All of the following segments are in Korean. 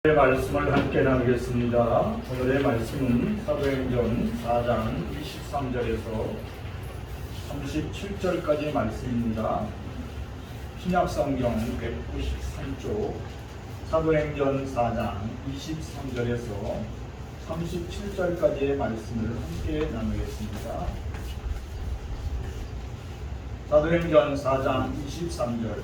오늘의 말씀을 함께 나누겠습니다. 오늘의 말씀은 사도행전 4장 23절에서 37절까지 말씀입니다. 신약성경 193쪽 사도행전 4장 23절에서 37절까지의 말씀을 함께 나누겠습니다. 사도행전 4장 23절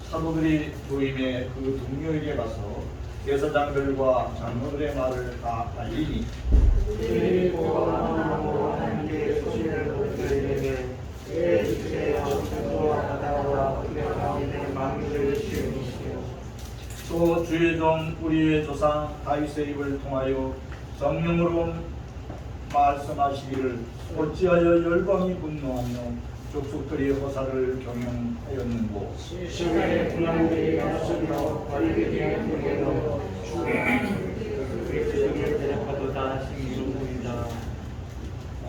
사도들이 노임의 그 동료에게 가서 대사장들과 장로들의 말을 다 알리니 그리고 하나님과 하나님의 소식을 듣게 되되 주께서 천지와 바다와 그 가운데 만물을 지으시고 또 주의 종 우리의 조상 다윗의 입을 통하여 성령으로 말씀하시기를 어찌하여 열방이 분노하며 족속들이 허사를 경영하였는고 시간의 군왕들이 가수며 관리들이 분개로 그리스도를 대적하도다 신기루이다.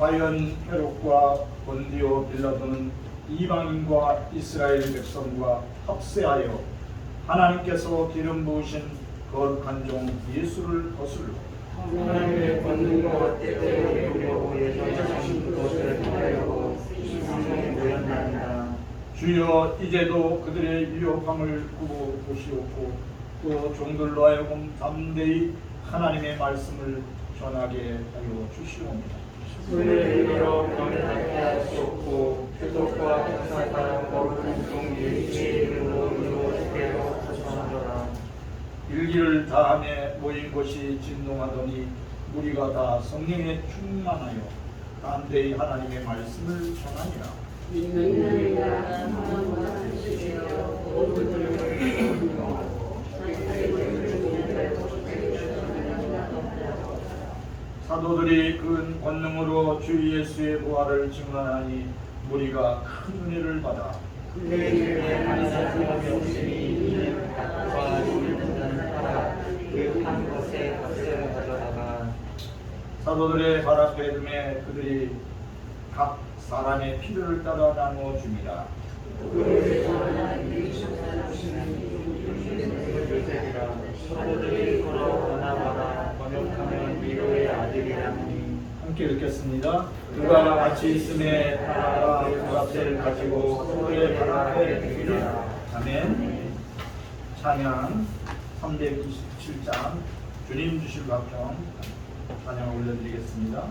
과연 헤롯과 본디오 빌라도는 이방인과 이스라엘 백성과 합세하여 하나님께서 기름 부으신 거룩한 종 예수를 거슬러 하나님의 권능과 때때로 배우려고 예정하신 그것을 하려고 이 세상에 모였나이다. 주여 이제도 그들의 위협함을 꾸고 보시옵고 또 종들로 하여금 담대히 하나님의 말씀을 전하게 하여 주시옵니다. 손을 들어 병을 하시옵고 표적과 행사가 거룩한 종 예수의 이름으로 이루어지게 하소서라. 일기를 다함에 모인 것이 진동하더니 우리가 다 성령에 충만하여 담대히 하나님의 말씀을 전하니라. 믿는 이가 성령과 하시며 모든 사도들이 큰 권능으로 주 예수의 부활을 증언하니 무리가 큰 은혜를 받아 내 이름에 감사함이 없으니 이는 값과 이름은 하라 그한 것에 값을 가져다가 사도들의 발 앞에 둠에 그들이 각 사람의 필요를 따라 나누어 줍니다. 요셉이라 사도들이 걸어 바나바나 번역하면 미로의 아들이라니. 함께 읽겠습니다. 그가 같이 있음에 하나가 그 앞을 가지고 서로의 발 앞에 둡니다. 아멘. 찬양 327장 주님 주실 박경 찬양 올려드리겠습니다.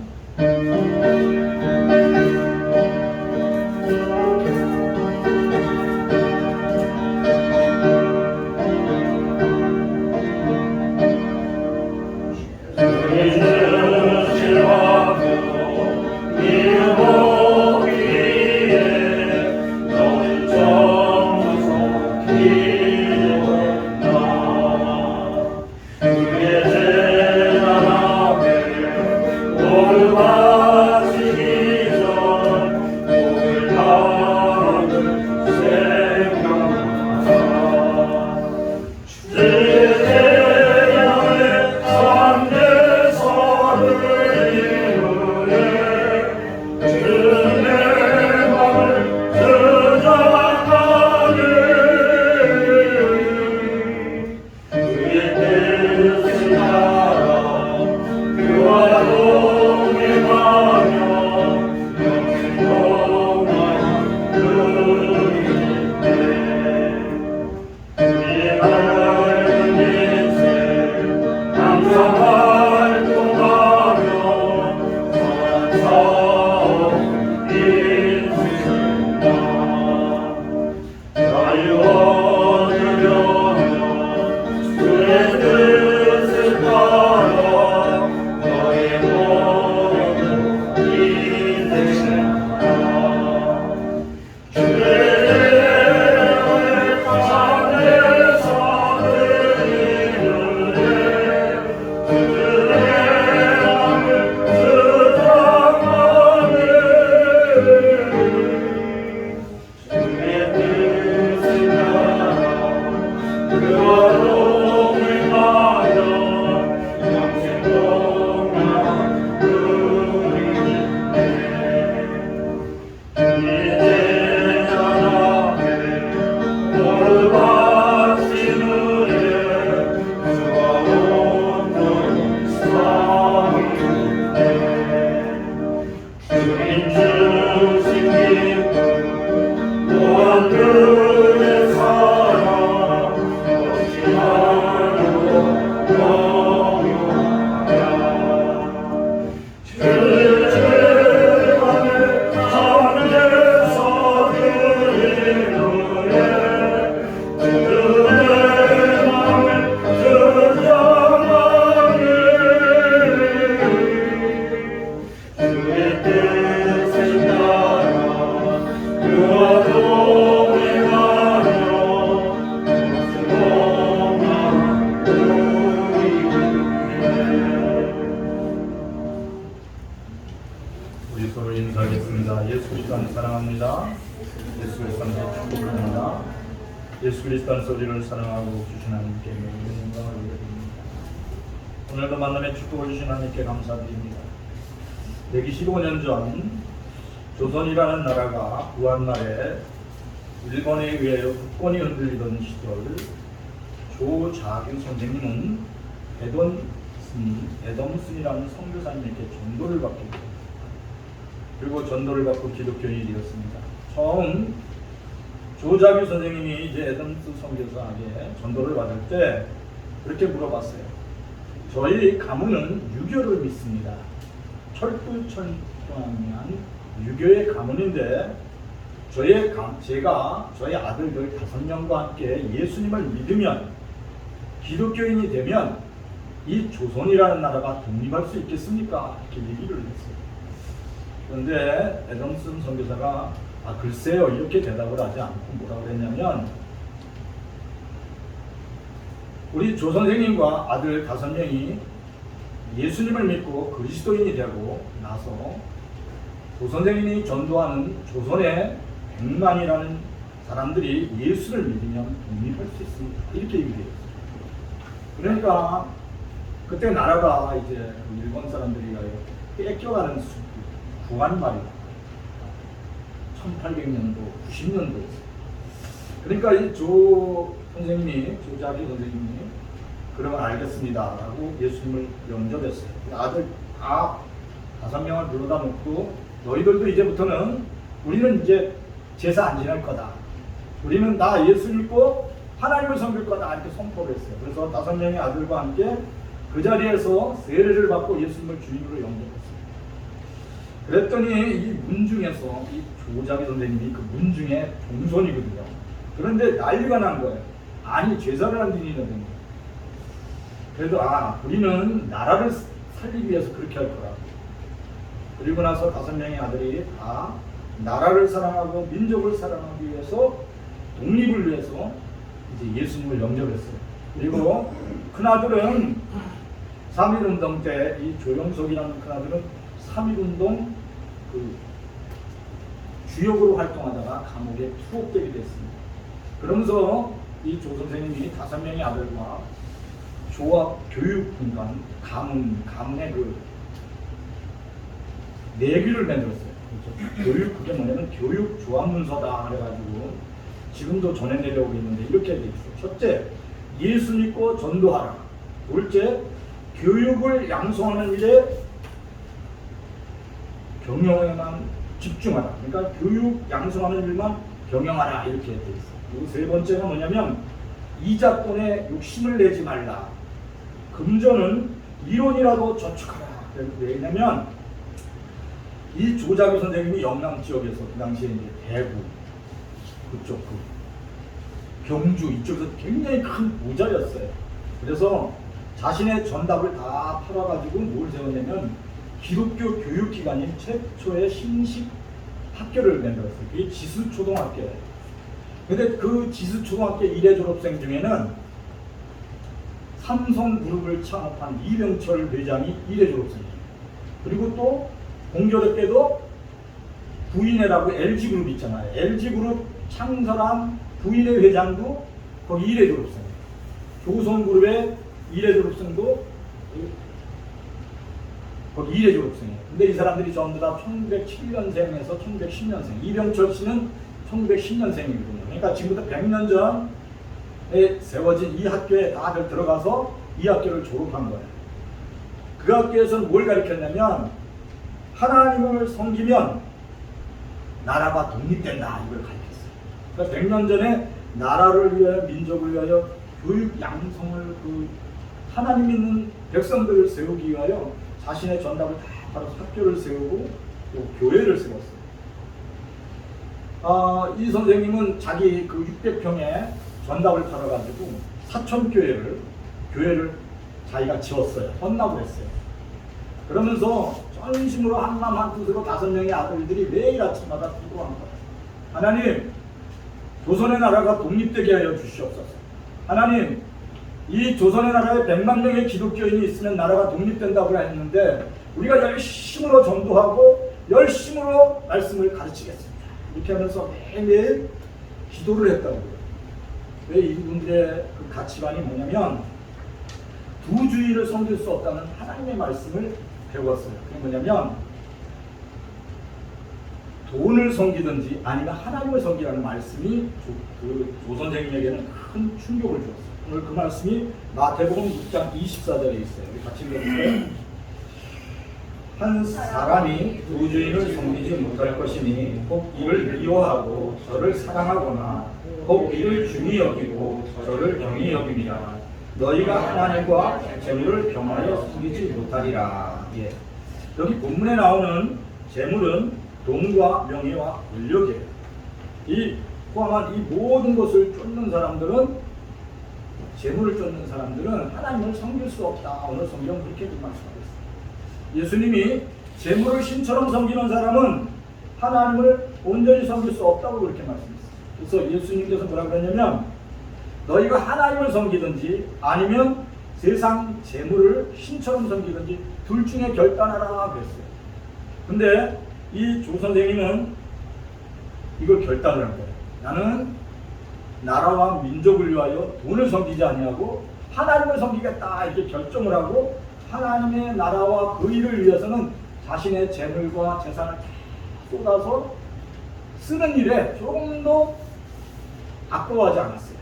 예수 그리스도 안에 사랑합니다. 예수 그리스도 안에 축복합니다. 예수 그리스도 안에서 우리를 사랑하고 주신 하나님께 영광을 올려드립니다. 오늘도 만남의 축복을 주신 하나님께 감사드립니다. 125년 전 조선이라는 나라가 구한말에 일본에 의하여 국권이 흔들리던 시절 조자규 선생님은 에덤슨이라는 선교사님에게 전도를 받게 됩니다. 그리고 전도를 받고 기독교인이 되었습니다. 처음 조자규 선생님이 이제 에덤슨 선교사에게 전도를 받을 때 그렇게 물어봤어요. 저희 가문은 유교를 믿습니다. 철두철미한 유교의 가문인데 제가 저희 아들들 5명과 함께 예수님을 믿으면 기독교인이 되면 이 조선이라는 나라가 독립할 수 있겠습니까? 이렇게 얘기를 했어요. 그런데 에덤슨 선교사가 글쎄요 이렇게 대답을 하지 않고 뭐라고 그랬냐면 우리 조 선생님과 아들 5명이 예수님을 믿고 그리스도인이 되고 나서 조 선생님이 전도하는 조선의 100만이라는 사람들이 예수를 믿으면 독립할 수 있습니다. 이렇게 얘기해요. 그러니까 그때 나라가 이제 일본 사람들이 뺏겨가는 구한말이다. 1800년도, 90년도였어요. 그러니까 이 조자규 선생님이 그러면 알겠습니다라고 예수님을 영접했어요. 아들 다 5명을 불러다 놓고 너희들도 이제부터는 우리는 이제 제사 안 지낼 거다. 우리는 다 예수 믿고 하나님을 섬길 거다. 이렇게 선포를 했어요. 그래서 5명의 아들과 함께 그 자리에서 세례를 받고 예수님을 주님으로 영접했어요. 그랬더니 이 문중에서 이 조자규 선생님이 그 문중의 종손이거든요. 그런데 난리가 난 거예요. 아니 제사를 안 지내는 그래도 우리는 나라를 살리기 위해서 그렇게 할 거라. 그리고 나서 5명의 아들이 다 나라를 사랑하고 민족을 사랑하기 위해서 독립을 위해서 이제 예수님을 영접했어요. 그리고 큰아들은 3.1운동 때 이 조영석이라는 큰아들은 3.1운동 그 주역으로 활동하다가 감옥에 투옥되게 됐습니다. 그러면서 이 조 선생님이 5명의 아들과 조합 교육분관 가문의 그 내규를 만들었어요. 교육 그게 뭐냐면 교육 조합 문서다 그래가지고 지금도 전해 내려오고 있는데 이렇게 돼 있어요. 첫째, 예수 믿고 전도하라. 둘째, 교육을 양성하는 일에 경영에만 집중하라. 그러니까 교육 양성하는 일만 경영하라 이렇게 돼 있어요. 그리고 세 번째가 뭐냐면 이자돈에 욕심을 내지 말라. 금전은 이론이라도 저축하라. 왜냐면 이 조자규 선생님이 영남 지역에서 그 당시에 이제 대구 그쪽 경주 이쪽에서 굉장히 큰 부자였어요. 그래서 자신의 전답을 다 팔아가지고 뭘 세웠냐면 기독교 교육기관인 최초의 신식 학교를 만들었어요. 그게 지수초등학교예요. 근데 그 지수초등학교 1회 졸업생 중에는 삼성그룹을 창업한 이병철 회장이 1회 졸업생이에요. 그리고 또 공교롭게도 부인회라고 LG그룹 있잖아요. LG그룹 창설한 부인회 회장도 거기 1회 졸업생이에요. 조선그룹의 1회 졸업생도 거기 1회 졸업생이에요. 근데 이 사람들이 전부 다 1907년생에서 1910년생. 이병철 씨는 1910년생이거든요. 그러니까 지금부터 100년 전에 세워진 이 학교에 다들 들어가서 이 학교를 졸업한 거예요. 그 학교에서는 뭘 가르쳤냐면 하나님을 섬기면 나라가 독립된다 이걸 가르쳤어요. 그러니까 100년 전에 나라를 위하여 민족을 위하여 교육 양성을 하나님 믿는 백성들을 세우기 위하여 자신의 전답을 다 바로 학교를 세우고 또 교회를 세웠어요. 이 선생님은 자기 그 600평의 전답을 팔아가지고 사촌교회를 자기가 지었어요. 헌납을 했어요. 그러면서 전심으로 한마음 한뜻으로 5명의 아들들이 매일 아침마다 기도한 거예요. 하나님, 조선의 나라가 독립되게 하여 주시옵소서. 하나님, 이 조선의 나라에 100만 명의 기독교인이 있으면 나라가 독립된다고 했는데 우리가 열심으로 전도하고 열심으로 말씀을 가르치겠습니다. 이렇게 하면서 매일매일 기도를 했다고요. 왜 이분들의 그 가치관이 뭐냐면 두 주의를 섬길 수 없다는 하나님의 말씀을 배웠어요. 그게 뭐냐면 돈을 섬기든지 아니면 하나님을 섬기라는 말씀이 조 선생님에게는 큰 충격을 주었어요. 오늘 그 말씀이 마태복음 6장 24절에 있어요. 우리 같이 읽어볼까요? 한 사람이 두 주인을 섬기지 못할 것이니 혹 이를 미워하고 저를 사랑하거나 혹 이를 중히 여기고 저를 경히 여깁니다. 너희가 하나님과 재물을 병하여 섬기지 못하리라. 예. 여기 본문에 나오는 재물은 돈과 명예와 권력이에요. 이 포함한 이 모든 것을 쫓는 사람들은, 재물을 쫓는 사람들은 하나님을 섬길 수 없다. 오늘 성경 그렇게 말씀하고 있습니다. 예수님이 재물을 신처럼 섬기는 사람은 하나님을 온전히 섬길 수 없다고 그렇게 말씀했어요. 그래서 예수님께서 뭐라고 그랬냐면 너희가 하나님을 섬기든지 아니면 세상 재물을 신처럼 섬기든지 둘 중에 결단하라 그랬어요. 근데 이 조 선생님은 이걸 결단을 한 거예요. 나는 나라와 민족을 위하여 돈을 섬기지 아니하고 하나님을 섬기겠다 이렇게 결정을 하고 하나님의 나라와 그 일을 위해서는 자신의 재물과 재산을 쏟아서 쓰는 일에 조금도 아까워하지 않았어요.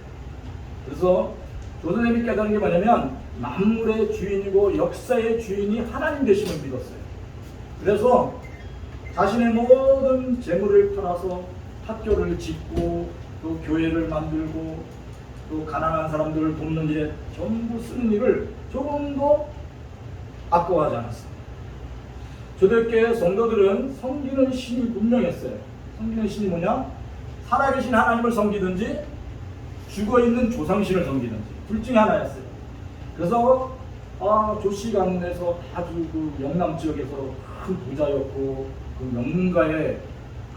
그래서 조 선생님이 깨달은 게 뭐냐면 만물의 주인이고 역사의 주인이 하나님 되심을 믿었어요. 그래서 자신의 모든 재물을 팔아서 학교를 짓고 또 교회를 만들고 또 가난한 사람들을 돕는 일에 전부 쓰는 일을 조금도 아까워하지 않았어요. 초대교회 성도들은 섬기는 신이 분명했어요. 섬기는 신이 뭐냐? 살아계신 하나님을 섬기든지 죽어있는 조상신을 섬기든지 둘 중에 하나였어요. 그래서 조씨 가문에서 아주 그 영남 지역에서 큰 부자였고 그 명문가에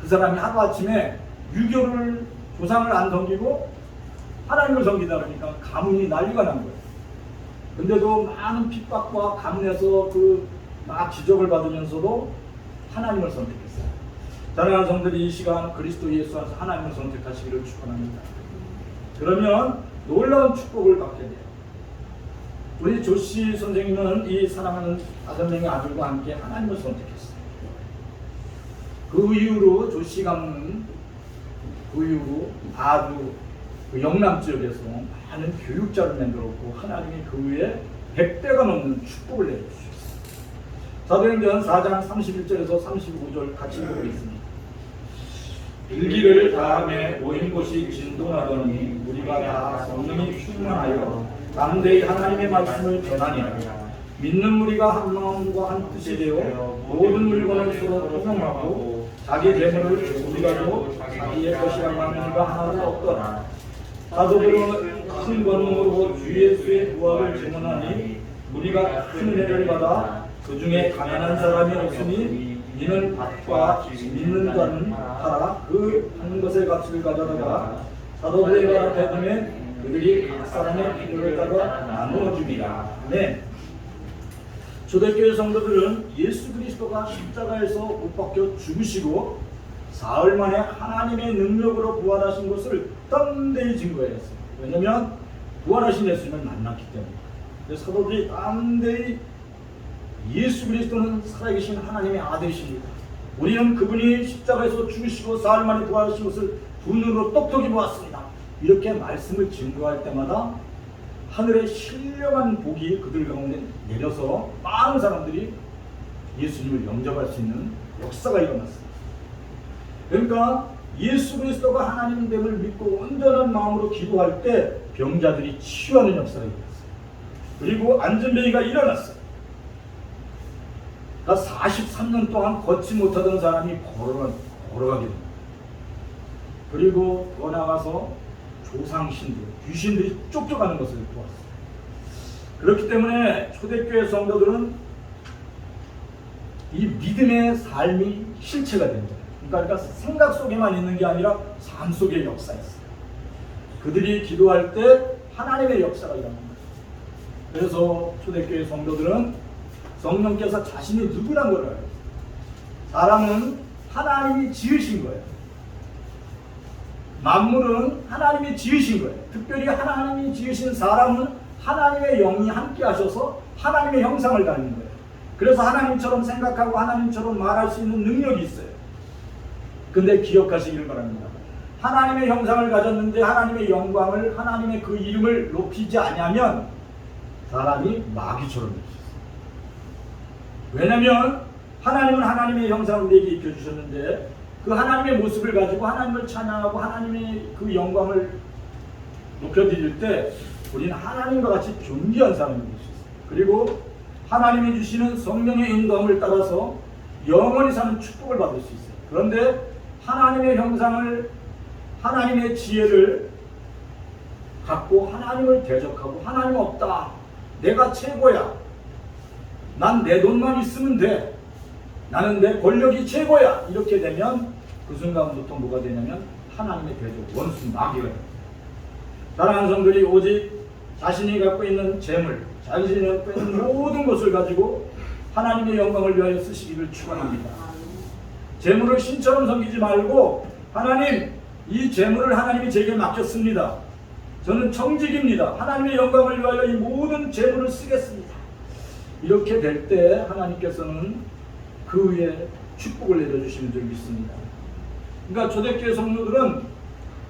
그 사람이 하루아침에 유교를 조상을 안 섬기고 하나님을 섬기다 보니까 가문이 난리가 난 거예요. 근데도 많은 핍박과 가문에서 그 막 지적을 받으면서도 하나님을 선택했어요. 사랑하는 성도들이 이 시간 그리스도 예수 안에서 하나님을 선택하시기를 축원합니다. 그러면 놀라운 축복을 받게 돼요. 우리 조씨 선생님은 이 사랑하는 5명의 아들과 함께 하나님을 선택했어요. 그 이후로 조씨 가문은 그 이후로 아주 그 영남 지역에서 많은 교육자를 만들었고 하나님이 그 후에 100대가 넘는 축복을 내주셨어요. 사도행전 4장 31절에서 35절 같이 읽어보겠습니다. 일기를 다음에 모인 곳이 진동하더니 우리가 다 성령이 충만하여 담대히 하나님의 말씀을 전하니 믿는 무리가 한 마음과 한 뜻이 되어 모든 물건을 서로 통용하고 자기 재물을 우리가도 자기의 것이라고 하는 이가 하나도 없더라. 사도들은 큰 권능으로 주 예수의 부활을 증언하니 우리가 큰 은혜를 받아 그 중에 가난한 사람이 없으니 이는 밭과 믿는다는 하라 그 한 것의 가치를 가져다가 사도들의 앞에 두매 그들이 각 사람의 필요를 따라 나누어 줍니다. 네. 초대교회 성도들은 예수 그리스도가 십자가에서 못 박혀 죽으시고 사흘 만에 하나님의 능력으로 부활하신 것을 땀대히 증거했어요. 왜냐하면 부활하신 예수님을 만났기 때문에. 그래서 사도들이 땀대히 예수 그리스도는 살아계신 하나님의 아들이십니다. 우리는 그분이 십자가에서 죽으시고 사흘 만에 부활하신 것을 두 눈으로 똑똑히 보았습니다. 이렇게 말씀을 증거할 때마다 하늘의 신령한 복이 그들 가운데 내려서 많은 사람들이 예수님을 영접할 수 있는 역사가 일어났습니다. 그러니까 예수 그리스도가 하나님됨을 믿고 온전한 마음으로 기도할 때 병자들이 치유하는 역사가 일어났어요. 그리고 안전뱅이가 일어났어요. 43년 동안 걷지 못하던 사람이 걸어가게 됩니다. 그리고 더 나가서 조상신들, 귀신들이 쫓겨가는 것을 보았어요. 그렇기 때문에 초대교회 성도들은 이 믿음의 삶이 실체가 됩니다. 그러니까 생각 속에만 있는 게 아니라 삶 속의 역사였어요. 그들이 기도할 때 하나님의 역사가 일어납니다. 그래서 초대교회 성도들은 성령께서 자신이 누구란 걸 알아요. 사람은 하나님이 지으신 거예요. 만물은 하나님이 지으신 거예요. 특별히 하나님이 지으신 사람은 하나님의 영이 함께 하셔서 하나님의 형상을 갖는 거예요. 그래서 하나님처럼 생각하고 하나님처럼 말할 수 있는 능력이 있어요. 근데 기억하시기를 바랍니다. 하나님의 형상을 가졌는데 하나님의 영광을, 하나님의 그 이름을 높이지 않으면 사람이 마귀처럼 될 수 있어요. 왜냐하면 하나님은 하나님의 형상을 우리에게 입혀주셨는데 그 하나님의 모습을 가지고 하나님을 찬양하고 하나님의 그 영광을 높여드릴 때 우리는 하나님과 같이 존귀한 사람이 될 수 있어요. 그리고 하나님이 주시는 성령의 인도함을 따라서 영원히 사는 축복을 받을 수 있어요. 그런데 하나님의 형상을, 하나님의 지혜를 갖고 하나님을 대적하고 하나님 없다, 내가 최고야, 난 내 돈만 있으면 돼, 나는 내 권력이 최고야, 이렇게 되면 그 순간부터 뭐가 되냐면 하나님의 대적, 원수, 마귀가 됩니다. 사랑하는 성도들이 오직 자신이 갖고 있는 재물, 자신이 갖고 있는 모든 것을 가지고 하나님의 영광을 위하여 쓰시기를 축원합니다. 재물을 신처럼 섬기지 말고 하나님, 이 재물을 하나님이 제게 맡겼습니다. 저는 청직입니다. 하나님의 영광을 위하여 이 모든 재물을 쓰겠습니다. 이렇게 될 때 하나님께서는 그 위에 축복을 내려주시는 줄 믿습니다. 그러니까 초대교회 성도들은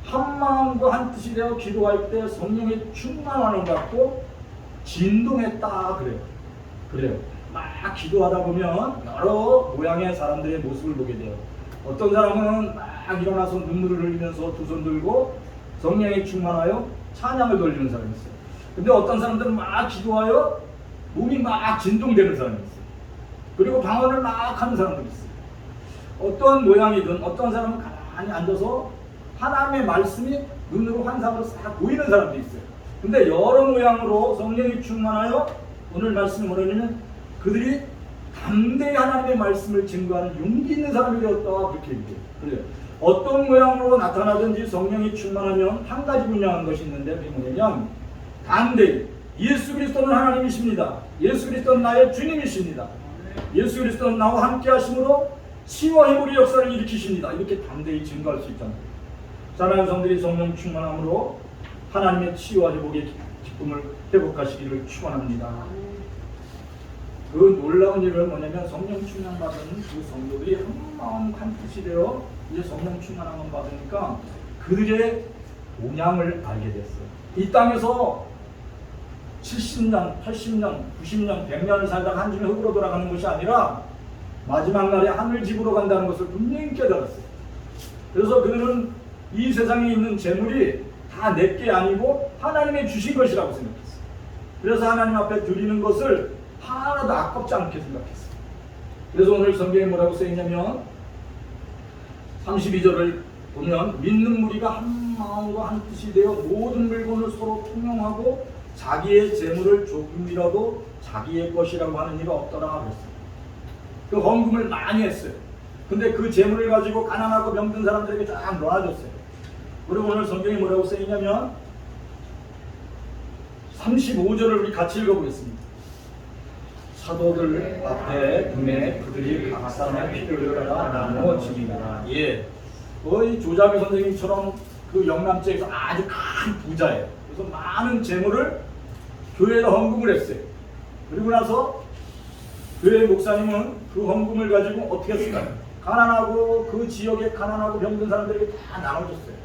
한 마음과 한 뜻이 되어 기도할 때 성령의 충만함을 받고 진동했다 그래요. 막 기도하다 보면 여러 모양의 사람들의 모습을 보게 돼요. 어떤 사람은 막 일어나서 눈물을 흘리면서 두 손 들고 성령에 충만하여 찬양을 돌리는 사람이 있어요. 근데 어떤 사람들은 막 기도하여 몸이 막 진동되는 사람이 있어요. 그리고 방언을 막 하는 사람들이 있어요. 어떤 모양이든 어떤 사람은 가만히 앉아서 하나님의 말씀이 눈으로 환상으로 싹 보이는 사람도 있어요. 근데 여러 모양으로 성령이 충만하여 오늘 말씀이 뭐냐면 그들이 담대히 하나님의 말씀을 증거하는 용기 있는 사람이 되었다, 그렇게 얘기해요. 그래요. 어떤 모양으로 나타나든지 성령이 충만하면 한 가지 분명한 것이 있는데 그게 뭐냐면 담대히 예수 그리스도는 하나님이십니다. 예수 그리스도는 나의 주님이십니다. 예수 그리스도는 나와 함께 하심으로 치유와 회복의 역사를 일으키십니다. 이렇게 담대히 증거할 수 있잖아요. 사랑하는 성들이 성령 충만함으로 하나님의 치유와 회복의 기쁨을 회복하시기를 축원합니다. 그 놀라운 일은 뭐냐면 성령 충만 받은 그 성도들이 한 마음 한 뜻이 되어 이제 성령 충만함을 받으니까 그들의 본향을 알게 됐어요. 이 땅에서 70년, 80년, 90년, 100년을 살다가 한 줌에 흙으로 돌아가는 것이 아니라 마지막 날에 하늘 집으로 간다는 것을 분명히 깨달았어요. 그래서 그들은 이 세상에 있는 재물이 다 내게 아니고 하나님의 주신 것이라고 생각했어요. 그래서 하나님 앞에 드리는 것을 하나도 아깝지 않게 생각했어요. 그래서 오늘 성경에 뭐라고 써있냐면 32절을 보면 믿는 무리가 한 마음과 한 뜻이 되어 모든 물건을 서로 통용하고 자기의 재물을 조금이라도 자기의 것이라고 하는 이가 없더라 그랬어요. 그 헌금을 많이 했어요. 근데 그 재물을 가지고 가난하고 병든 사람들에게 쫙 놓아줬어요. 그리고 오늘 성경에 뭐라고 써있냐면 35절을 우리 같이 읽어보겠습니다. 사도들 앞에 금에 그들이 각 사람의 필요를 따라 나누어지니라. 예, 거의 조자기 선생님처럼 그 영남지에서 아주 큰 부자예요. 그래서 많은 재물을 교회에다 헌금을 했어요. 그리고 나서 교회 목사님은 그 헌금을 가지고 어떻게 했을까요? 가난하고 그 지역에 가난하고 병든 사람들에게 다 나눠줬어요.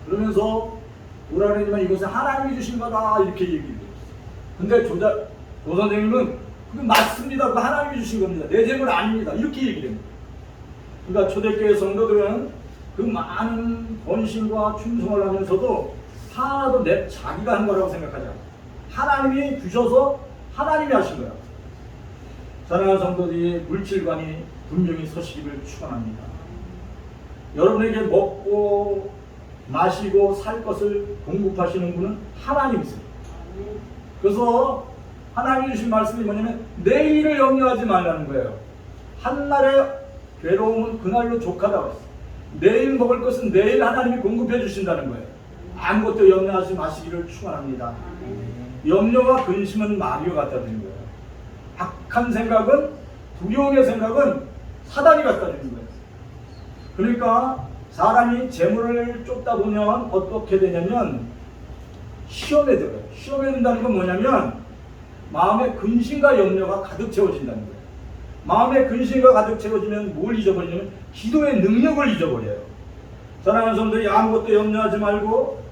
그러면서 뭐라 그러냐면 이것은 하나님이 주신 거다 이렇게 얘기를 했어요. 근데 조 선생님은 그게 맞습니다. 그거 하나님이 주신 겁니다. 내 재물 아닙니다. 이렇게 얘기를 합니다. 그러니까 초대교회 성도들은 그 많은 헌신과 충성을 하면서도 하나도 내 자기가 한 거라고 생각하지 않아요. 하나님이 주셔서 하나님이 하신 거야. 사랑하는 성도들이 물질관이 분명히 서시기를 축원합니다. 여러분에게 먹고 마시고 살 것을 공급하시는 분은 하나님이세요. 그래서 하나님이 주신 말씀이 뭐냐면 내일을 염려하지 말라는 거예요. 한날의 괴로움은 그날로 족하다고 했어요. 내일 먹을 것은 내일 하나님이 공급해 주신다는 거예요. 아무것도 염려하지 마시기를 축원합니다. 염려와 근심은 마귀와 같다는 거예요. 악한 생각은, 두려움의 생각은 사단이 갖다 주는 거예요. 그러니까 사람이 재물을 쫓다 보면 어떻게 되냐면 시험에 들어요. 시험에 든다는 건 뭐냐면 마음에 근심과 염려가 가득 채워진다는 거예요. 마음에 근심과 가득 채워지면 뭘 잊어버리냐면 기도의 능력을 잊어버려요. 사랑하는 성도들이 아무것도 염려하지 말고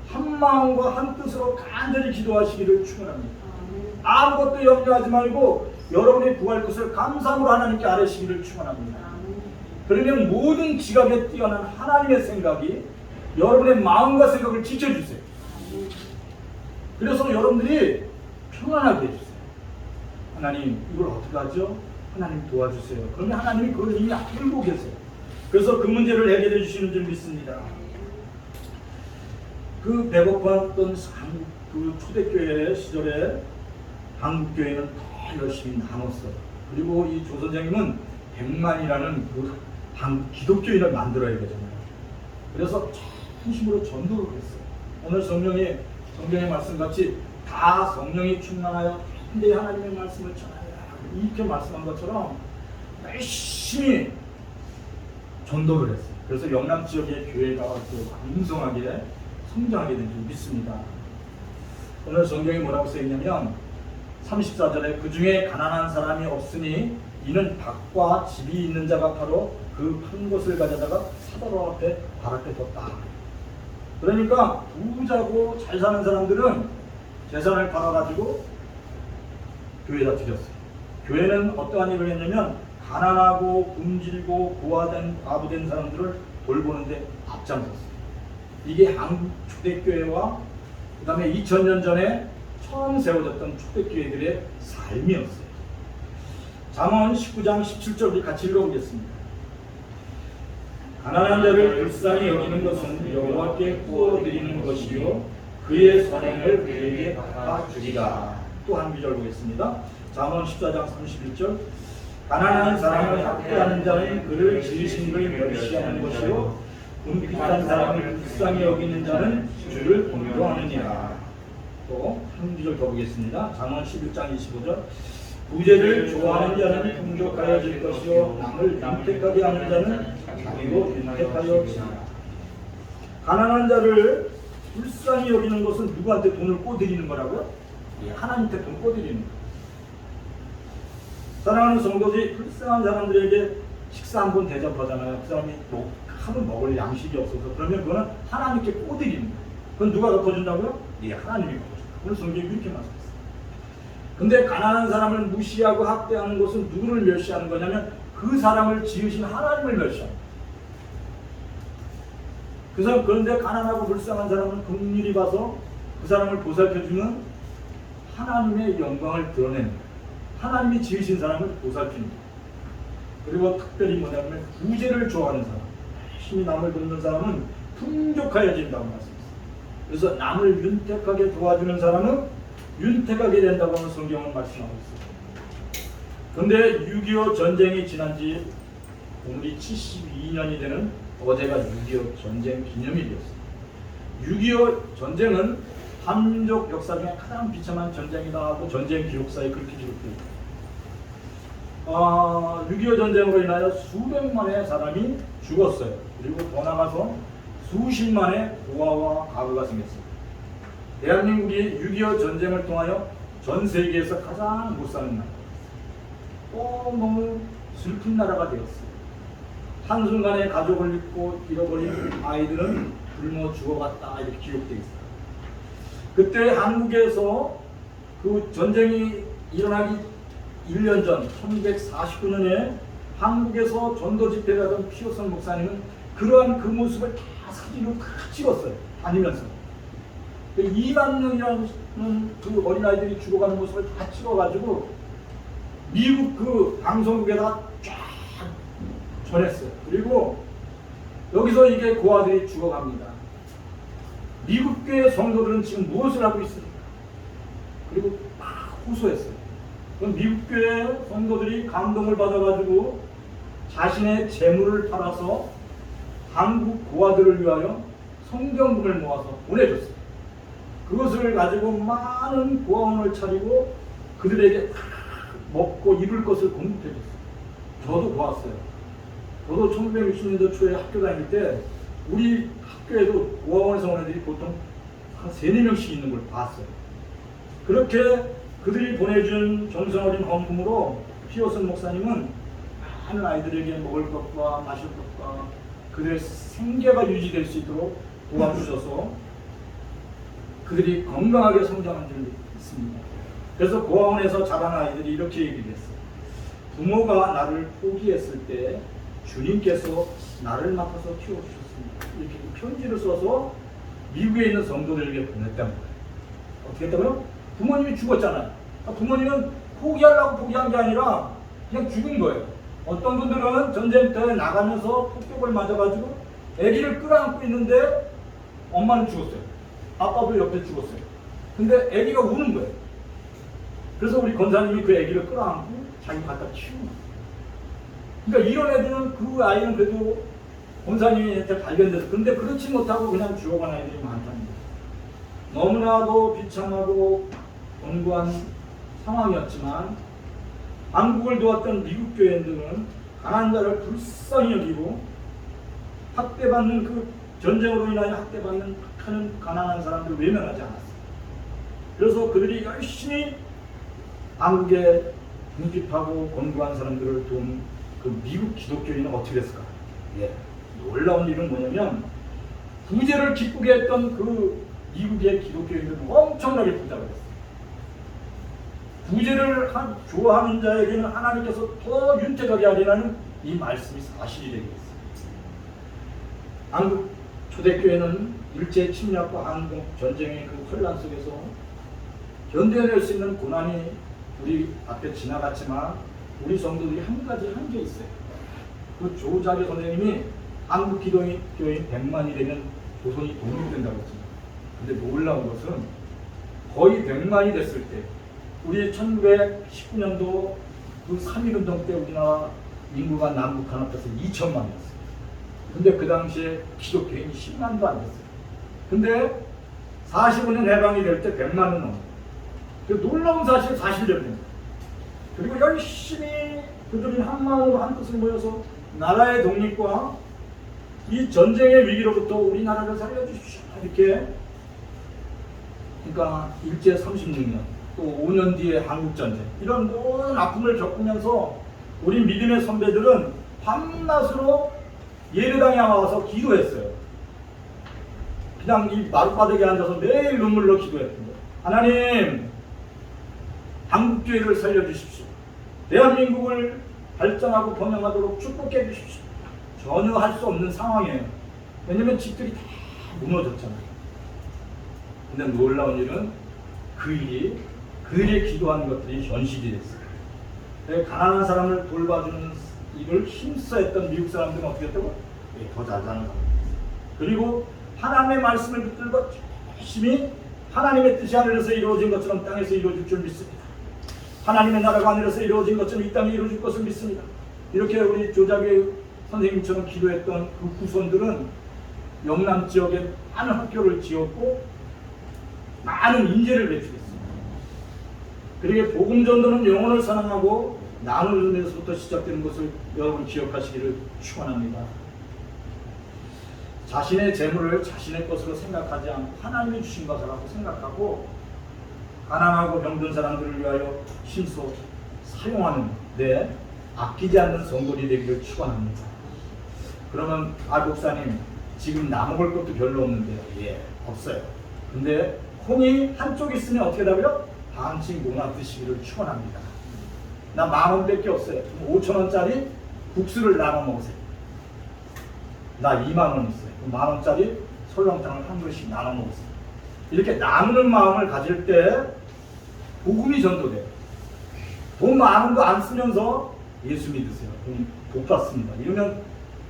한 마음과 한 뜻으로 간절히 기도하시기를 축원합니다. 아무것도 염려하지 말고 여러분이 구할 것을 감사함으로 하나님께 아뢰시기를 축원합니다. 그러면 모든 지각에 뛰어난 하나님의 생각이 여러분의 마음과 생각을 지켜주세요. 그래서 여러분들이 평안하게 해주세요. 하나님 이걸 어떻게 하죠? 하나님 도와주세요. 그러면 하나님이 그걸 이미 알고 계세요. 그래서 그 문제를 해결해 주시는 줄 믿습니다. 그 배고팠던 그 초대교회 시절에 한국교회는 더 열심히 나눴어요. 그리고 이 조 선생님은 100만이라는 그 한국 기독교인을 만들어야 되잖아요. 그래서 전심으로 전도를 했어요. 오늘 성령의 말씀같이 다 성령이 충만하여 한데 하나님의 말씀을 전하라 이렇게 말씀한 것처럼 열심히 전도를 했어요. 그래서 영남 지역의 교회가 또 왕성하게 성장하게 된 줄 믿습니다. 오늘 성경에 뭐라고 써있냐면 34절에 그 중에 가난한 사람이 없으니 이는 밭과 집이 있는 자가 바로 그 판 곳을 가져다가 사도로 앞에 발 앞에 뒀다. 그러니까 부자고 잘 사는 사람들은 재산을 팔아가지고 교회에다 드렸어요. 교회는 어떠한 일을 했냐면 가난하고 굶주리고 고아된 과부된 사람들을 돌보는데 앞장섰어요. 이게 한국 초대교회와 그 다음에 2000년 전에 처음 세워졌던 초대교회들의 삶이었어요. 잠언 19장 17절 우리 같이 읽어보겠습니다. 가난한 자를 불쌍히 여기는 것은 여호와께 구워드리는 것이요 그의 선행을 그에게 갚아주리라. 또 한 구절 보겠습니다. 잠언 14장 31절 가난한 사람을 학대하는 자는 그를 지으신 걸 멸시하는 것이요 궁핍한 사람을 불쌍히 여기는 자는 주를 공경하느니라. 또 한 구절 더 보겠습니다. 잠언 11장 25절 부재를 좋아하는 자는 풍족하여질 것이요 남을 윤택하게 하는 자는 자기도 윤택하여지리라. 가난한 자를 불쌍히 여기는 것은 누구한테 돈을 꼬드리는 거라고요? 하나님한테 돈 꼬드리는 거예요. 사랑하는 성도들이 불쌍한 사람들에게 식사 한 번 대접하잖아요. 그 사람이 하루 먹을 양식이 없어서 그러면 그거는 하나님께 꼬드리는 거예요. 그건 누가 덮어준다고요? 하나님이 덮어준다. 오늘 성경이 이렇게 말씀했어요. 근데 가난한 사람을 무시하고 학대하는 것은 누구를 멸시하는 거냐면 그 사람을 지으신 하나님을 멸시하는 거예요. 그 사람 그런데 가난하고 불쌍한 사람은 긍휼히 봐서 그 사람을 보살펴주면 하나님의 영광을 드러내는 거예요. 하나님이 지으신 사람을 보살피는 거예요. 그리고 특별히 뭐냐면 부재를 좋아하는 사람, 열심히 남을 돕는 사람은 풍족하여진다고 말씀했어요. 그래서 남을 윤택하게 도와주는 사람은 윤택하게 된다고 하는 성경은 말씀하고 있어요. 그런데 6.25 전쟁이 지난 지 오늘이 72년이 되는 어제가 6.25 전쟁 기념일이었어요. 6.25 전쟁은 한민족 역사 중에 가장 비참한 전쟁이다 하고 전쟁 기록사에 그렇게 기록되어 있어요. 6.25 전쟁으로 인하여 수백만의 사람이 죽었어요. 그리고 더 나가서 수십만의 고아와 과부가 생겼어요. 대한민국이 6.25 전쟁을 통하여 전 세계에서 가장 못 사는 나라, 너무 슬픈 나라가 되었어요. 한순간에 가족을 잃어버린 아이들은 굶어 죽어갔다 이렇게 기록되어 있어요. 그때 한국에서 그 전쟁이 일어나기 1년 전 1949년에 한국에서 전도 집회를 하던 피오선 목사님은 그러한 그 모습을 다 사진으로 다 찍었어요. 다니면서 2만 명이라는 그 어린아이들이 죽어가는 모습을 다 찍어가지고 미국 그 방송국에다가 쫙 전했어요. 그리고 여기서 이게 고아들이 죽어갑니다. 미국 교회 성도들은 지금 무엇을 하고 있습니까? 그리고 막 호소했어요. 그럼 미국 교회 성도들이 감동을 받아가지고 자신의 재물을 팔아서 한국 고아들을 위하여 성경금을 모아서 보내줬어요. 그것을 가지고 많은 고아원을 차리고 그들에게 먹고 입을 것을 공급해줬어요. 저도 보았어요. 저도 1960년도 초에 학교 다닐 때 우리 학교에도 고아원에서 온 애들이 보통 한 3-4명씩 있는 걸 봤어요. 그렇게 그들이 보내준 정성어린 헌금으로 피어슨 목사님은 많은 아이들에게 먹을 것과 마실 것과 그들의 생계가 유지될 수 있도록 도와주셔서 그들이 건강하게 성장한 적이 있습니다. 그래서 고아원에서 자란 아이들이 이렇게 얘기를 했어요. 부모가 나를 포기했을 때 주님께서 나를 맡아서 키워주셨습니다. 이렇게 편지를 써서 미국에 있는 성도들에게 보냈다는 거예요. 어떻게 했다고요? 부모님이 죽었잖아요. 부모님은 포기하려고 포기한 게 아니라 그냥 죽은 거예요. 어떤 분들은 전쟁터에 나가면서 폭격을 맞아가지고 아기를 끌어안고 있는데 엄마는 죽었어요. 아빠도 옆에 죽었어요. 근데 아기가 우는 거예요. 그래서 우리 권사님이 그 아기를 끌어안고 자기 갖다 키우는 거예요. 그러니까 이런 애들은 그 아이는 그래도 권사님한테 발견돼서 근데 그렇지 못하고 그냥 죽어간 아이들이 많다는 거예요. 너무나도 비참하고 곤고한 상황이었지만 한국을 도왔던 미국 교회들은 가난한 자를 불쌍히 여기고 학대받는 그 전쟁으로 인하여 학대받는 하는 가난한 사람들을 외면하지 않았어요. 그래서 그들이 열심히 한국의 궁핍하고 곤고한 사람들을 도운 그 미국 기독교인은 어떻게 됐을까? 예. 놀라운 일은 뭐냐면 부재를 기쁘게 했던 그 미국의 기독교인들은 엄청나게 부자가 됐어요. 부재를 좋아하는 자에게는 하나님께서 더 윤택하게 하리라는 이 말씀이 사실이 되겠어요. 한국 초대교회는 일제 침략과 한국 전쟁의 그 혼란 속에서 견뎌낼 수 있는 고난이 우리 앞에 지나갔지만 우리 성도들이 한 가지 한게 있어요. 그 조자기 선생님이 한국 기독교인 100만이 되면 조선이 독립된다고 했습니다. 근데 놀라운 것은 거의 100만이 됐을 때 우리 1919년도 그 3.1운동 때 우리나라 인구가 남북 한합해서 2천만이었어요. 근데 그 당시에 기독교인이 10만도 안 됐어요. 근데 45년 해방이 될 때 100만은 넘어요. 그 놀라운 사실입니다. 그리고 열심히 그들이 한 마음으로 한 뜻을 모여서 나라의 독립과 이 전쟁의 위기로부터 우리나라를 살려주십시오. 이렇게 그러니까 일제 36년 또 5년 뒤에 한국전쟁 이런 모든 아픔을 겪으면서 우리 믿음의 선배들은 밤낮으로 예배당에 와서 기도했어요. 그냥 이 마룻바닥에 앉아서 매일 눈물로 기도했던 거예요. 하나님, 한국교회를 살려주십시오. 대한민국을 발전하고 번영하도록 축복해 주십시오. 전혀 할 수 없는 상황이에요. 왜냐면 집들이 다 무너졌잖아요. 근데 놀라운 일은 그 일이 그들의 기도하는 것들이 현실이 됐어요. 가난한 사람을 돌봐주는 일을 힘써 했던 미국 사람들은 어떻게 했다고? 더 잘사는 겁니다. 그리고 하나님의 말씀을 붙들고 열심히 하나님의 뜻이 하늘에서 이루어진 것처럼 땅에서 이루어질 줄 믿습니다. 하나님의 나라가 하늘에서 이루어진 것처럼 이 땅에 이루어질 것을 믿습니다. 이렇게 우리 조자기 선생님처럼 기도했던 그 후손들은 영남 지역에 많은 학교를 지었고 많은 인재를 배출했습니다. 그리고 복음 전도는 영혼을 사랑하고 나누는 데서부터 시작되는 것을 여러분 기억하시기를 축원합니다. 자신의 재물을 자신의 것으로 생각하지 않고 하나님이 주신 것이라고 생각하고 가난하고 병든 사람들을 위하여 신소 사용하는 데 아끼지 않는 성도들이 되기를 축원합니다. 그러면 목사님 지금 나먹을 것도 별로 없는데요. 예, 없어요. 근데 콩이 한쪽 있으면 어떻게 하고요? 반씩 모아 드시기를 축원합니다. 나 10,000원밖에 없어요. 5,000원짜리 국수를 나눠 먹으세요. 나 20,000원 있어요. 10,000원짜리 설렁탕을 한 그릇씩 나눠 먹으세요. 이렇게 나누는 마음을 가질 때 복음이 전도돼요. 돈 많은 거 안 쓰면서 예수 믿으세요. 복 받습니다. 이러면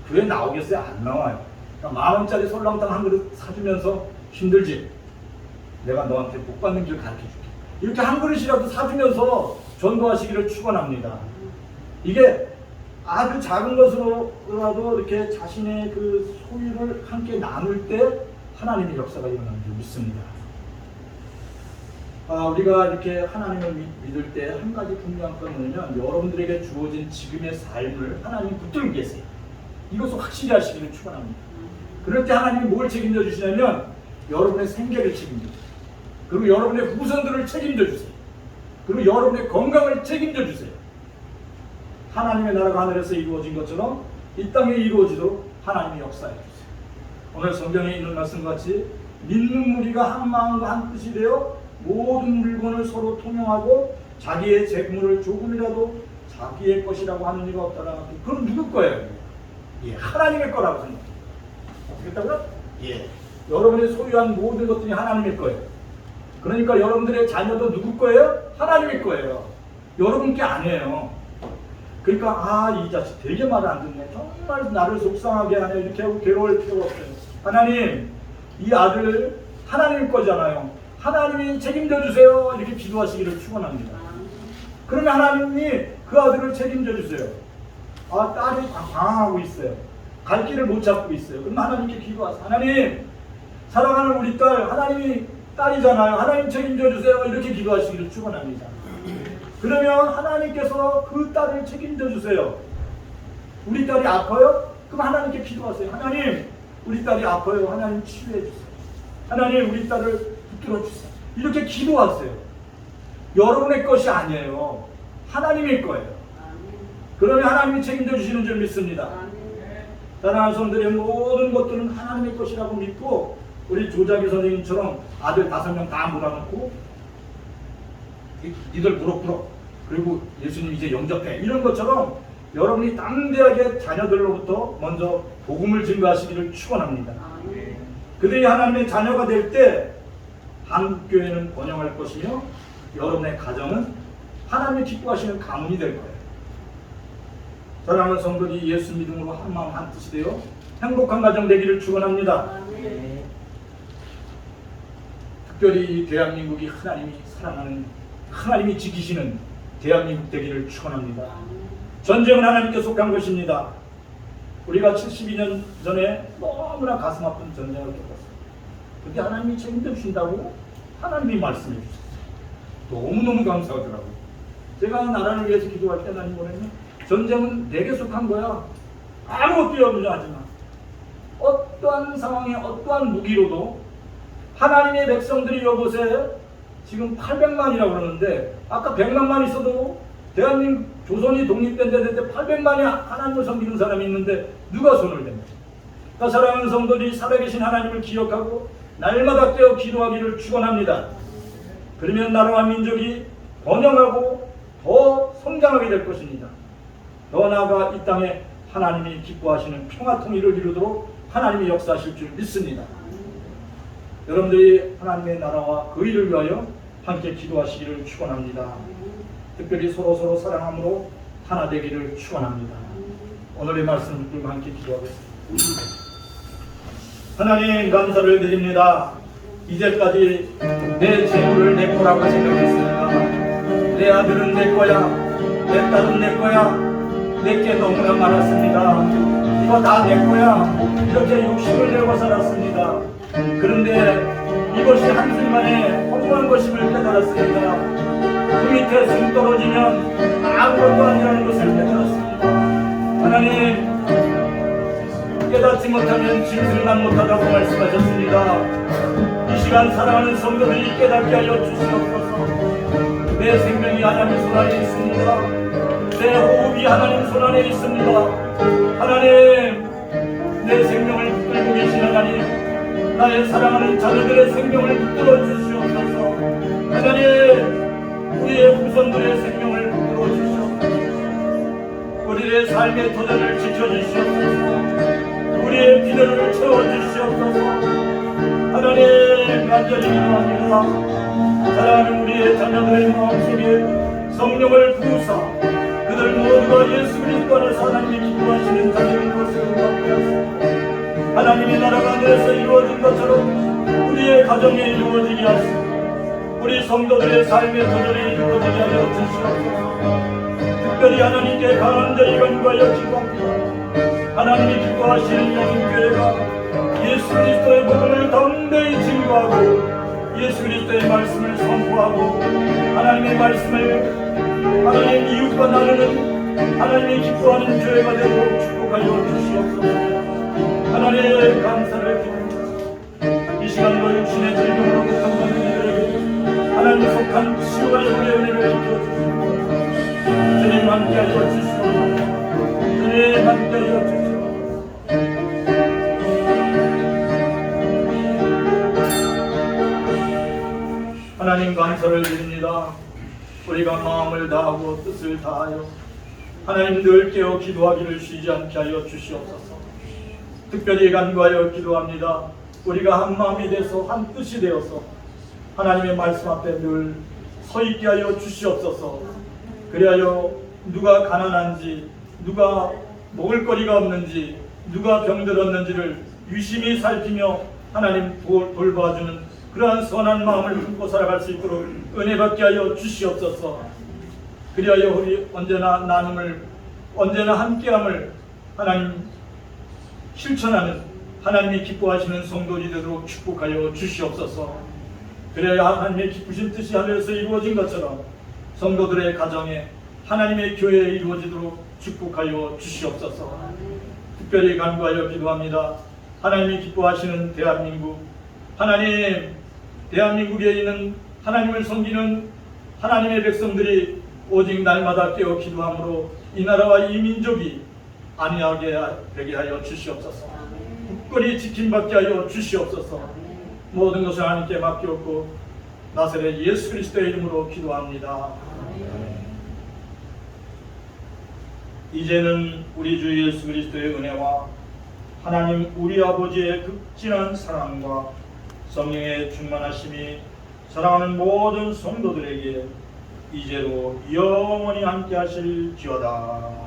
교회 나오겠어요? 안 나와요. 그러니까 10,000원짜리 설렁탕 한 그릇 사주면서 힘들지? 내가 너한테 복 받는 길 가르쳐줄게. 이렇게 한 그릇이라도 사주면서 전도하시기를 축원합니다. 이게 아주 작은 것으로라도 이렇게 자신의 그 소유를 함께 나눌 때 하나님의 역사가 일어나는 줄 믿습니다. 우리가 이렇게 하나님을 믿을 때 한 가지 분명한 건 뭐냐면 여러분들에게 주어진 지금의 삶을 하나님이 붙들고 계세요. 이것을 확실히 하시기를 축원합니다. 그럴 때 하나님이 뭘 책임져 주시냐면 여러분의 생계를 책임져 주세요. 그리고 여러분의 후손들을 책임져 주세요. 그리고 여러분의 건강을 책임져 주세요. 하나님의 나라가 하늘에서 이루어진 것처럼 이 땅에 이루어지도록 하나님이 역사해 주세요. 오늘 성경에 있는 말씀과 같이 믿는 무리가 한 마음과 한 뜻이 되어 모든 물건을 서로 통용하고 자기의 재물을 조금이라도 자기의 것이라고 하는 이가 없다라는 것. 그건 누구 거예요? 예, 하나님의 거라고 생각해요. 어떻게 했다고요? 예, 여러분이 소유한 모든 것들이 하나님의 거예요. 그러니까 여러분들의 자녀도 누구 거예요? 하나님의 거예요. 여러분 게 아니에요. 그러니까 이 자식 되게 말을 안 듣네. 정말 나를 속상하게 하네. 이렇게 하고 괴로울 필요가 없어요. 하나님, 이 아들 하나님 거잖아요. 하나님이 책임져 주세요. 이렇게 기도하시기를 축원합니다. 그러면 하나님이 그 아들을 책임져 주세요. 딸이 방황하고 있어요. 갈 길을 못 잡고 있어요. 그럼 하나님께 기도하세요. 하나님, 사랑하는 우리 딸, 하나님이 딸이잖아요. 하나님 책임져 주세요. 이렇게 기도하시기를 축원합니다. 그러면 하나님께서 그 딸을 책임져 주세요. 우리 딸이 아파요? 그럼 하나님께 기도하세요. 하나님, 우리 딸이 아파요. 하나님 치유해 주세요. 하나님, 우리 딸을 붙들어 주세요. 이렇게 기도하세요. 여러분의 것이 아니에요. 하나님의 거예요. 그러면 하나님이 책임져 주시는 줄 믿습니다. 사랑하는 성도들의 모든 것들은 하나님의 것이라고 믿고, 우리 조자기 선생님처럼 아들 5명 다 몰아놓고 니들 부럭부럭, 그리고 예수님 이제 영접해, 이런 것처럼 여러분이 담대하게 자녀들로부터 먼저 복음을 증거하시기를 축원합니다. 그들이 하나님의 자녀가 될 때 한국교회는 번영할 것이며 여러분의 가정은 하나님이 기뻐하시는 가문이 될 거예요. 사랑하는 성도들이 예수 믿음으로 한 마음 한 뜻이 되어 행복한 가정 되기를 축원합니다. 특별히 이 대한민국이 하나님이 사랑하는, 하나님이 지키시는 대한민국 되기를 축원합니다. 전쟁은 하나님께 속한 것입니다. 우리가 72년 전에 너무나 가슴 아픈 전쟁을 겪었어요. 그게 하나님이 책임져 주신다고 하나님이 말씀해 주셨어요. 너무너무 감사하더라고요. 제가 나라를 위해서 기도할 때 하나님 뭐냐면 전쟁은 내게 속한 거야. 아무것도 염려하지 마. 어떠한 상황에 어떠한 무기로도 하나님의 백성들이 여보세요. 지금 800만이라고 그러는데 아까 100만만 있어도 대한민국 조선이 독립된 데 800만이 하나님을 섬기는 사람이 있는데 누가 손을 댑니까? 그러니까 사랑하는 성도들이 살아계신 하나님을 기억하고 날마다 깨어 기도하기를 축원합니다. 그러면 나라와 민족이 번영하고 더 성장하게 될 것입니다. 더 나아가 이 땅에 하나님이 기뻐하시는 평화 통일을 이루도록 하나님이 역사하실 줄 믿습니다. 여러분들이 하나님의 나라와 그 일을 위하여 함께 기도하시기를 축원합니다. 특별히 서로서로 사랑함으로 하나 되기를 축원합니다. 오늘의 말씀을 들고 함께 기도하겠습니다. 하나님, 감사를 드립니다. 이제까지 내 재물을 내 거라고 생각했습니다. 내 아들은 내 거야, 내 딸은 내 거야, 내게 너무나 많았습니다. 이거 다 내 거야, 이렇게 욕심을 내고 살았습니다. 그런데 이것이 한순간에 허무한 것임을 깨달았습니다. 그 밑에 숨 떨어지면 아무것도 아니라는 것을 깨달았습니다. 하나님, 깨닫지 못하면 짐승만 못하다고 말씀하셨습니다. 이 시간 사랑하는 성도들이 깨닫게 하여 주시옵소서. 내 생명이 하나님 손안에 있습니다. 내 호흡이 하나님 손안에 있습니다. 하나님, 내 생명을 붙들고 계신 하나님, 나의 사랑하는 자녀들의 생명을 붙들어 주시옵소서. 하나님, 우리의 후손들의 생명을 붙들어 주시옵소서. 우리의 삶의 도전을 지켜주시옵소서. 우리의 기도를 채워주시옵소서. 하나님, 간절히 기도합니다. 사랑하는 우리의 자녀들의 마음속에 성령을 부으사 그들 모두가 예수 그리스도 안에서 하나님이 기뻐하시는 자녀인 것을 확인하시고 하나님의 나라가 하늘에서 이루어진 것처럼 우리의 가정에 이루어지게 하시고 우리 성도들의 삶의 도전이 이루어지게 하여 주시옵소서. 특별히 하나님께 간절히 간구하여 기도합니다. 하나님이 기뻐하시는 영인교회가 예수 그리스도의 복음을 담대히 증거하고 예수 그리스도의 말씀을 선포하고 하나님의 말씀을 하나님의 이웃과 나누는 하나님의 기뻐하는 교회가 되도록 축복하여 주시옵소서. 하나님의 감사를 드립니다. 이 시간도 육신의 질병으로 고통받는 이들에게 하나님 속한 치유와 영의 은혜를 주시옵소서. 주님 함께하여 주시옵소서. 주님 함께하여 주시옵소서. 하나님 감사를 드립니다. 우리가 마음을 다하고 뜻을 다하여 하나님 늘 깨어 기도하기를 쉬지 않게 하여 주시옵소서. 특별히 간구하여 기도합니다. 우리가 한 마음이 돼서 한 뜻이 되어서 하나님의 말씀 앞에 늘 서 있게 하여 주시옵소서. 그리하여 누가 가난한지, 누가 먹을 거리가 없는지, 누가 병들었는지를 유심히 살피며 하나님 돌봐주는 그러한 선한 마음을 품고 살아갈 수 있도록 은혜 받게 하여 주시옵소서. 그리하여 우리 언제나 나눔을, 언제나 함께함을 하나님 실천하는 하나님이 기뻐하시는 성도들이 되도록 축복하여 주시옵소서. 그래야 하나님의 기쁘신 뜻이 하늘에서 이루어진 것처럼 성도들의 가정에 하나님의 교회에 이루어지도록 축복하여 주시옵소서. 특별히 간구하여 기도합니다. 하나님이 기뻐하시는 대한민국, 하나님, 대한민국에 있는 하나님을 섬기는 하나님의 백성들이 오직 날마다 깨어 기도함으로 이 나라와 이 민족이 안위하게 되게 하여 주시옵소서. 굳건히 지킴받게 하여 주시옵소서. 모든 것을 하나님께 맡겼고 나사렛 예수 그리스도의 이름으로 기도합니다. 이제는 우리 주 예수 그리스도의 은혜와 하나님 우리 아버지의 극진한 사랑과 성령의 충만하심이 사랑하는 모든 성도들에게 이제로 영원히 함께 하실지어다.